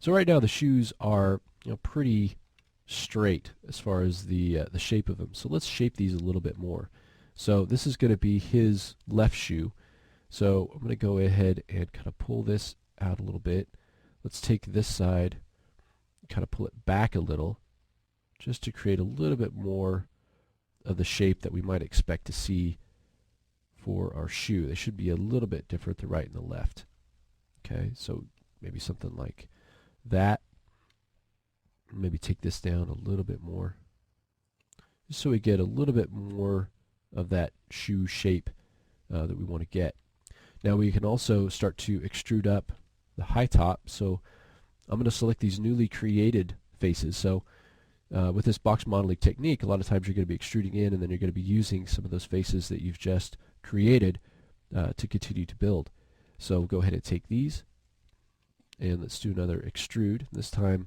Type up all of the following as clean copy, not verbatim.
So right now the shoes are pretty straight as far as the shape of them. So let's shape these a little bit more. So this is going to be his left shoe. So I'm going to go ahead and kind of pull this out a little bit. Let's take this side, kind of pull it back a little, just to create a little bit more of the shape that we might expect to see for our shoe. They should be a little bit different, the right and the left. Okay, so maybe something like that. Maybe take this down a little bit more, just so we get a little bit more of that shoe shape that we want to get. Now we can also start to extrude up the high top. So I'm going to select these newly created faces. So with this box modeling technique, a lot of times you're going to be extruding in, and then you're going to be using some of those faces that you've just created to continue to build. So we'll go ahead and take these, and let's do another extrude. This time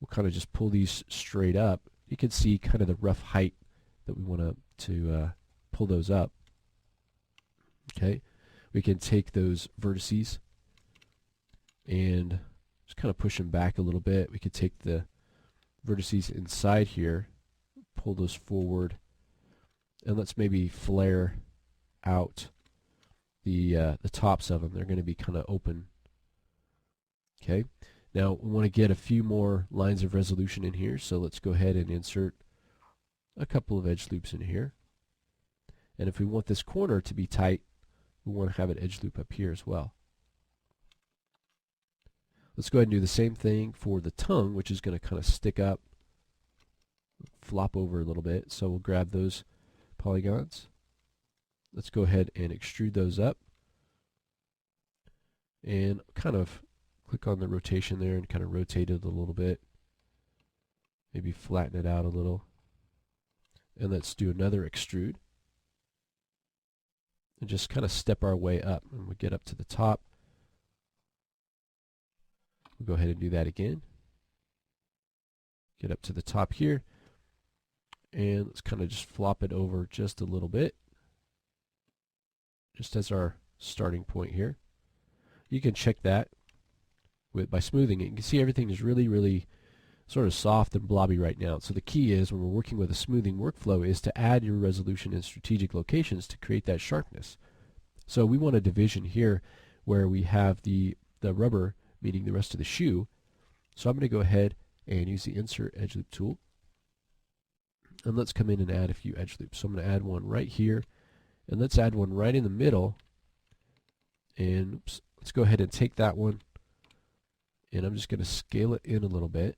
we'll kind of just pull these straight up. You can see kind of the rough height that we want to pull those up. Okay, we can take those vertices and just kind of push them back a little bit. We could take the vertices inside here, pull those forward, and let's maybe flare out the tops of them. They're going to be kind of open. Okay, now we want to get a few more lines of resolution in here, so let's go ahead and insert a couple of edge loops in here. And if we want this corner to be tight, we want to have an edge loop up here as well. Let's go ahead and do the same thing for the tongue, which is going to kind of stick up, flop over a little bit. So we'll grab those polygons. Let's go ahead and extrude those up, and kind of click on the rotation there and kind of rotate it a little bit. Maybe flatten it out a little. And let's do another extrude. And just kind of step our way up. And we get up to the top. We'll go ahead and do that again. Get up to the top here. And let's kind of just flop it over just a little bit, just as our starting point here. You can check that by smoothing it. You can see everything is really, really sort of soft and blobby right now. So the key is, when we're working with a smoothing workflow, is to add your resolution in strategic locations to create that sharpness. So we want a division here where we have the rubber meeting the rest of the shoe. So I'm going to go ahead and use the Insert Edge Loop tool. And let's come in and add a few edge loops. So I'm going to add one right here, and let's add one right in the middle. And oops, let's go ahead and take that one, and I'm just going to scale it in a little bit.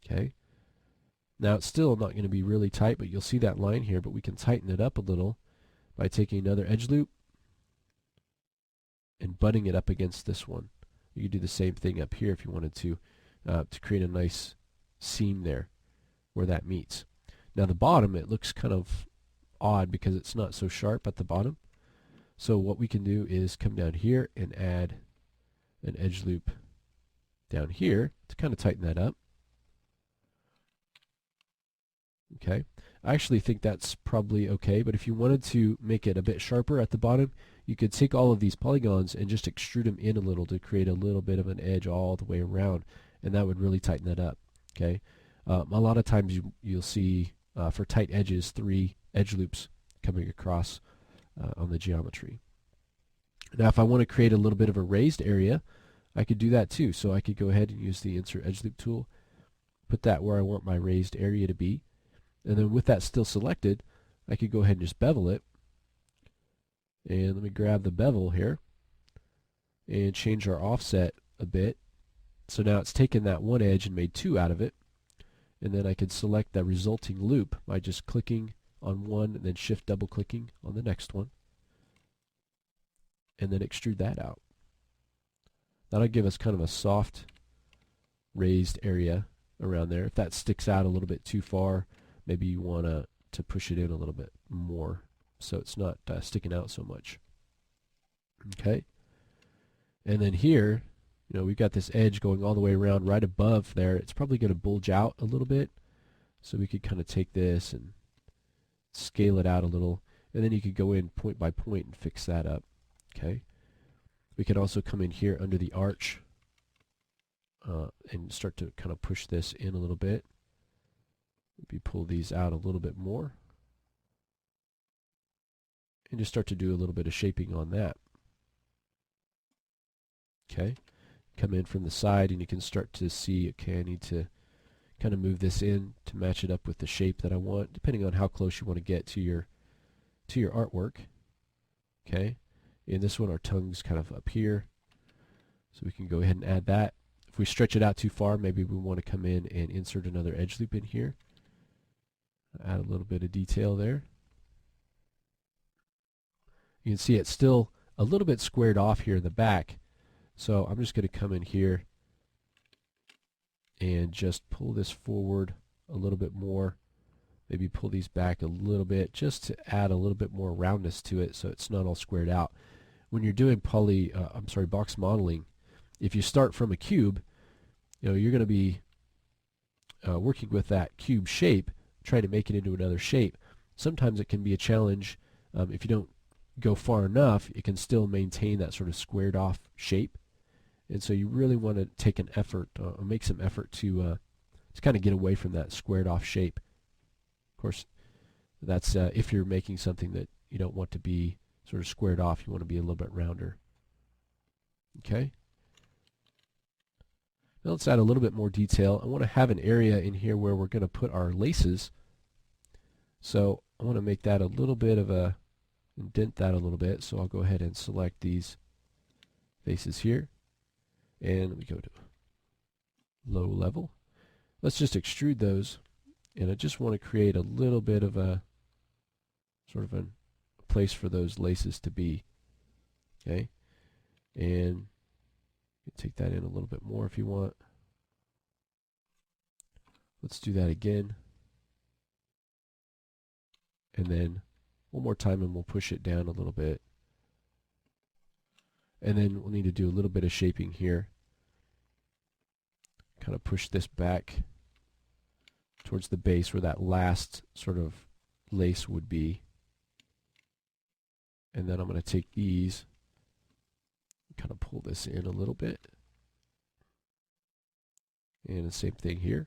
Okay. Now it's still not going to be really tight, but you'll see that line here, but we can tighten it up a little by taking another edge loop and butting it up against this one. You could do the same thing up here if you wanted to create a nice seam there where that meets. Now the bottom, it looks kind of odd because it's not so sharp at the bottom. So what we can do is come down here and add an edge loop down here to kind of tighten that up. Okay, I actually think that's probably okay, but if you wanted to make it a bit sharper at the bottom, you could take all of these polygons and just extrude them in a little to create a little bit of an edge all the way around, and that would really tighten that up. Okay, a lot of times you'll see for tight edges 3 edge loops coming across on the geometry. Now if I want to create a little bit of a raised area, I could do that too. So I could go ahead and use the Insert Edge Loop tool, put that where I want my raised area to be, and then with that still selected, I could go ahead and just bevel it. And let me grab the bevel here and change our offset a bit. So now it's taken that one edge and made 2 out of it. And then I can select that resulting loop by just clicking on one and then shift double clicking on the next one, and then extrude that out. That'll give us kind of a soft raised area around there. If that sticks out a little bit too far, maybe you want to push it in a little bit more so it's not sticking out so much. Okay, and then here, we've got this edge going all the way around right above there. It's probably going to bulge out a little bit, so we could kind of take this and scale it out a little, and then you could go in point by point and fix that up. Okay, we can also come in here under the arch and start to kind of push this in a little bit. Maybe pull these out a little bit more. And just start to do a little bit of shaping on that. Okay, come in from the side and you can start to see, okay, I need to kind of move this in to match it up with the shape that I want, depending on how close you want to get to your artwork. Okay, in this one our tongue's kind of up here, so we can go ahead and add that. If we stretch it out too far, maybe we want to come in and insert another edge loop in here. Add a little bit of detail there. You can see it's still a little bit squared off here in the back, so I'm just going to come in here and just pull this forward a little bit more. Maybe pull these back a little bit just to add a little bit more roundness to it so it's not all squared out. When you're doing box modeling, if you start from a cube, you're going to be working with that cube shape, trying to make it into another shape. Sometimes it can be a challenge. If you don't go far enough, it can still maintain that sort of squared off shape. And so you really want to take an effort, or make some effort to kind of get away from that squared off shape. Of course, that's if you're making something that you don't want to be sort of squared off, you want to be a little bit rounder. Okay. Now let's add a little bit more detail. I want to have an area in here where we're going to put our laces. So I want to make that a little bit of a, indent that a little bit. So I'll go ahead and select these faces here. And we go to low level. Let's just extrude those. And I just want to create a little bit of a sort of a place for those laces to be. Okay. And you take that in a little bit more if you want. Let's do that again. And then one more time and we'll push it down a little bit. And then we'll need to do a little bit of shaping here. Kind of push this back towards the base where that last sort of lace would be. And then I'm going to take these, kind of pull this in a little bit. And the same thing here.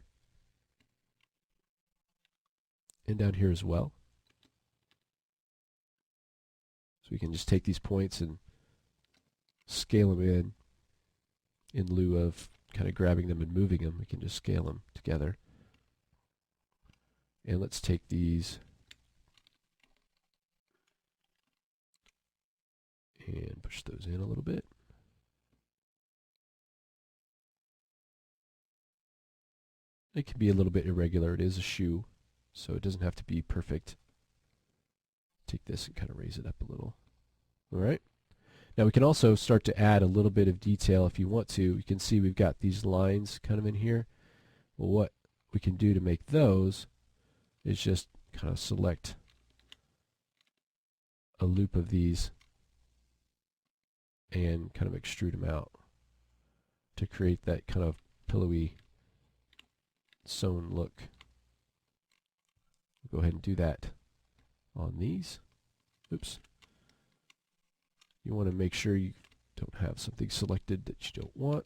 And down here as well. So we can just take these points and scale them in lieu of kind of grabbing them and moving them. We can just scale them together. And let's take these and push those in a little bit. It can be a little bit irregular. It is a shoe, so it doesn't have to be perfect. Take this and kind of raise it up a little. All right. Now we can also start to add a little bit of detail if you want to. You can see we've got these lines kind of in here. Well, what we can do to make those is just kind of select a loop of these and kind of extrude them out to create that kind of pillowy sewn look. Go ahead and do that on these. Oops. You want to make sure you don't have something selected that you don't want.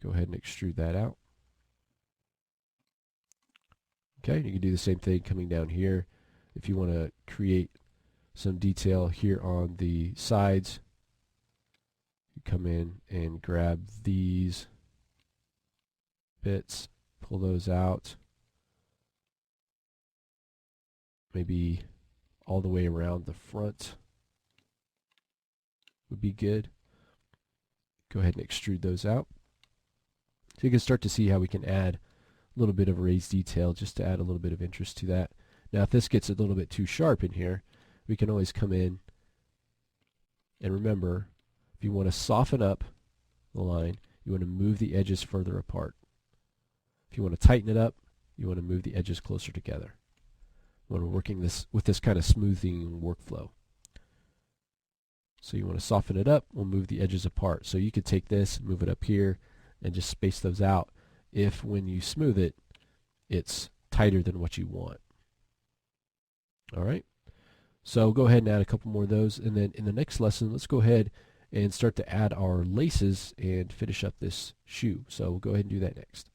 Go ahead and extrude that out. Okay, you can do the same thing coming down here. If you want to create some detail here on the sides, you come in and grab these bits, pull those out, maybe all the way around the front would be good. Go ahead and extrude those out. So you can start to see how we can add a little bit of raised detail just to add a little bit of interest to that. Now if this gets a little bit too sharp in here, we can always come in and remember, if you want to soften up the line, you want to move the edges further apart. If you want to tighten it up, you want to move the edges closer together when we're working with this kind of smoothing workflow. So you want to soften it up, we'll move the edges apart. So you could take this, move it up here, and just space those out if when you smooth it, it's tighter than what you want. All right. So go ahead and add a couple more of those, and then in the next lesson, let's go ahead and start to add our laces and finish up this shoe. So we'll go ahead and do that next.